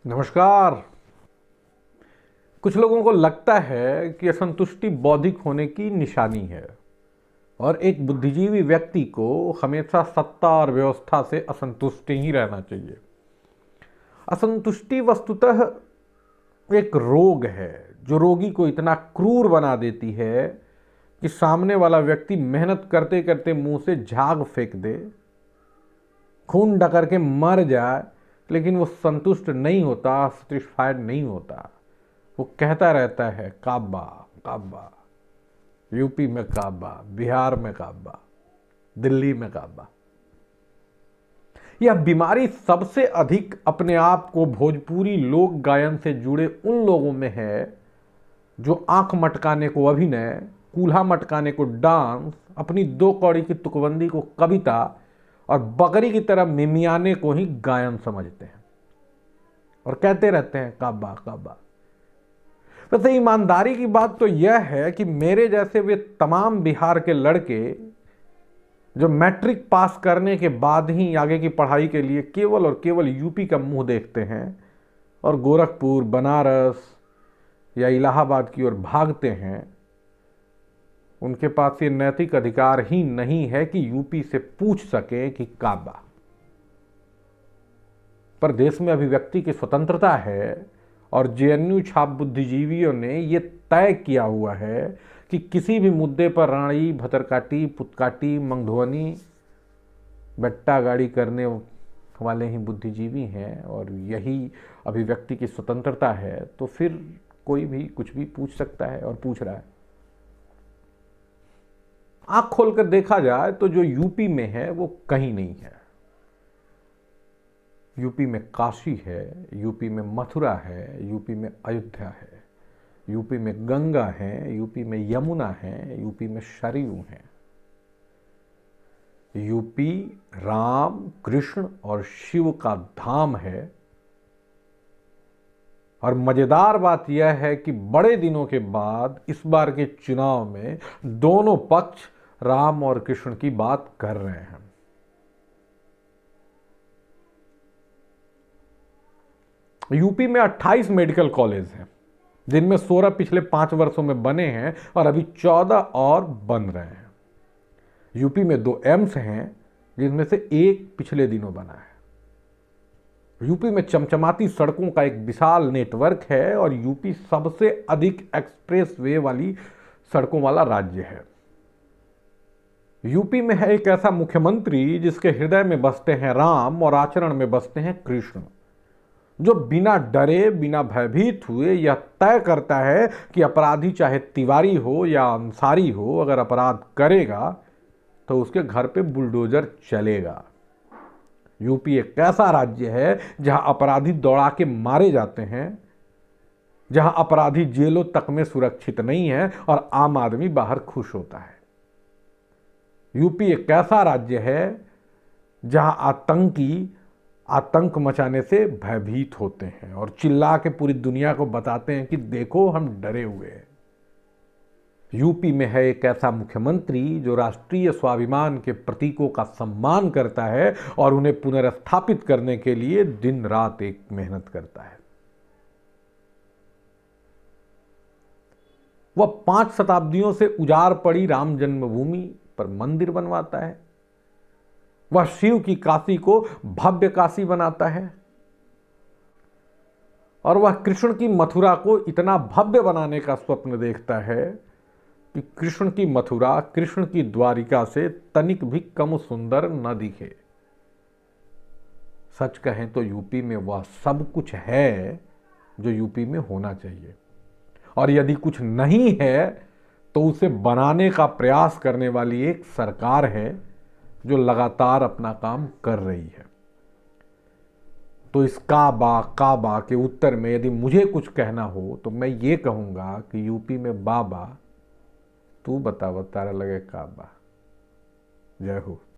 नमस्कार। कुछ लोगों को लगता है कि असंतुष्टि बौद्धिक होने की निशानी है और एक बुद्धिजीवी व्यक्ति को हमेशा सत्ता और व्यवस्था से असंतुष्ट ही रहना चाहिए। असंतुष्टि वस्तुतः एक रोग है जो रोगी को इतना क्रूर बना देती है कि सामने वाला व्यक्ति मेहनत करते करते मुंह से झाग फेंक दे, खून डकर के मर जाए, लेकिन वो संतुष्ट नहीं होता, सेटिस्फाइड नहीं होता। वो कहता रहता है काबा काबा, यूपी में काबा, बिहार में काबा, दिल्ली में काबा। यह बीमारी सबसे अधिक अपने आप को भोजपुरी लोक गायन से जुड़े उन लोगों में है जो आंख मटकाने को अभिनय, कूल्हा मटकाने को डांस, अपनी दो कौड़ी की तुकबंदी को कविता और बकरी की तरह मिमियाने को ही गायन समझते हैं और कहते रहते हैं काबा काबा। वैसे ईमानदारी की बात तो यह है कि मेरे जैसे वे तमाम बिहार के लड़के जो मैट्रिक पास करने के बाद ही आगे की पढ़ाई के लिए केवल और केवल यूपी का मुंह देखते हैं और गोरखपुर, बनारस या इलाहाबाद की ओर भागते हैं, उनके पास ये नैतिक अधिकार ही नहीं है कि यूपी से पूछ सके कि काबा। पर देश में अभिव्यक्ति की स्वतंत्रता है और जेएनयू छाप बुद्धिजीवियों ने यह तय किया हुआ है कि किसी भी मुद्दे पर राणी, भतरकाटी, पुतकाटी, मंगधोनी, बेट्टा गाड़ी करने वाले ही बुद्धिजीवी हैं और यही अभिव्यक्ति की स्वतंत्रता है, तो फिर कोई भी कुछ भी पूछ सकता है और पूछ रहा है। आंख खोलकर देखा जाए तो जो यूपी में है वो कहीं नहीं है। यूपी में काशी है, यूपी में मथुरा है, यूपी में अयोध्या है, यूपी में गंगा है, यूपी में यमुना है, यूपी में सरयू है। यूपी राम, कृष्ण और शिव का धाम है। और मजेदार बात यह है कि बड़े दिनों के बाद इस बार के चुनाव में दोनों पक्ष राम और कृष्ण की बात कर रहे हैं। यूपी में 28 मेडिकल कॉलेज हैं, जिनमें 16 पिछले 5 वर्षों में बने हैं और अभी 14 और बन रहे हैं। यूपी में 2 एम्स हैं, जिनमें से एक पिछले दिनों बना है। यूपी में चमचमाती सड़कों का एक विशाल नेटवर्क है और यूपी सबसे अधिक एक्सप्रेस वे वाली सड़कों वाला राज्य है। यूपी में है एक ऐसा मुख्यमंत्री जिसके हृदय में बसते हैं राम और आचरण में बसते हैं कृष्ण, जो बिना डरे, बिना भयभीत हुए यह तय करता है कि अपराधी चाहे तिवारी हो या अंसारी हो, अगर अपराध करेगा तो उसके घर पे बुलडोजर चलेगा। यूपी एक ऐसा राज्य है जहां अपराधी दौड़ा के मारे जाते हैं, जहां अपराधी जेलों तक में सुरक्षित नहीं है और आम आदमी बाहर खुश होता है। यूपी एक ऐसा राज्य है जहां आतंकी आतंक मचाने से भयभीत होते हैं और चिल्ला के पूरी दुनिया को बताते हैं कि देखो हम डरे हुए हैं। यूपी में है एक ऐसा मुख्यमंत्री जो राष्ट्रीय स्वाभिमान के प्रतीकों का सम्मान करता है और उन्हें पुनर्स्थापित करने के लिए दिन रात एक मेहनत करता है। वह 5 शताब्दियों से उजाड़ पड़ी राम जन्मभूमि पर मंदिर बनवाता है। वह शिव की काशी को भव्य काशी बनाता है और वह कृष्ण की मथुरा को इतना भव्य बनाने का स्वप्न देखता है कि कृष्ण की मथुरा, कृष्ण की द्वारिका से तनिक भी कम सुंदर न दिखे। सच कहें तो यूपी में वह सब कुछ है जो यूपी में होना चाहिए, और यदि कुछ नहीं है तो उसे बनाने का प्रयास करने वाली एक सरकार है जो लगातार अपना काम कर रही है। तो इस काबा काबा के उत्तर में यदि मुझे कुछ कहना हो तो मैं ये कहूंगा कि यूपी में बाबा, तू बता तारा लगे काबा। जय हो।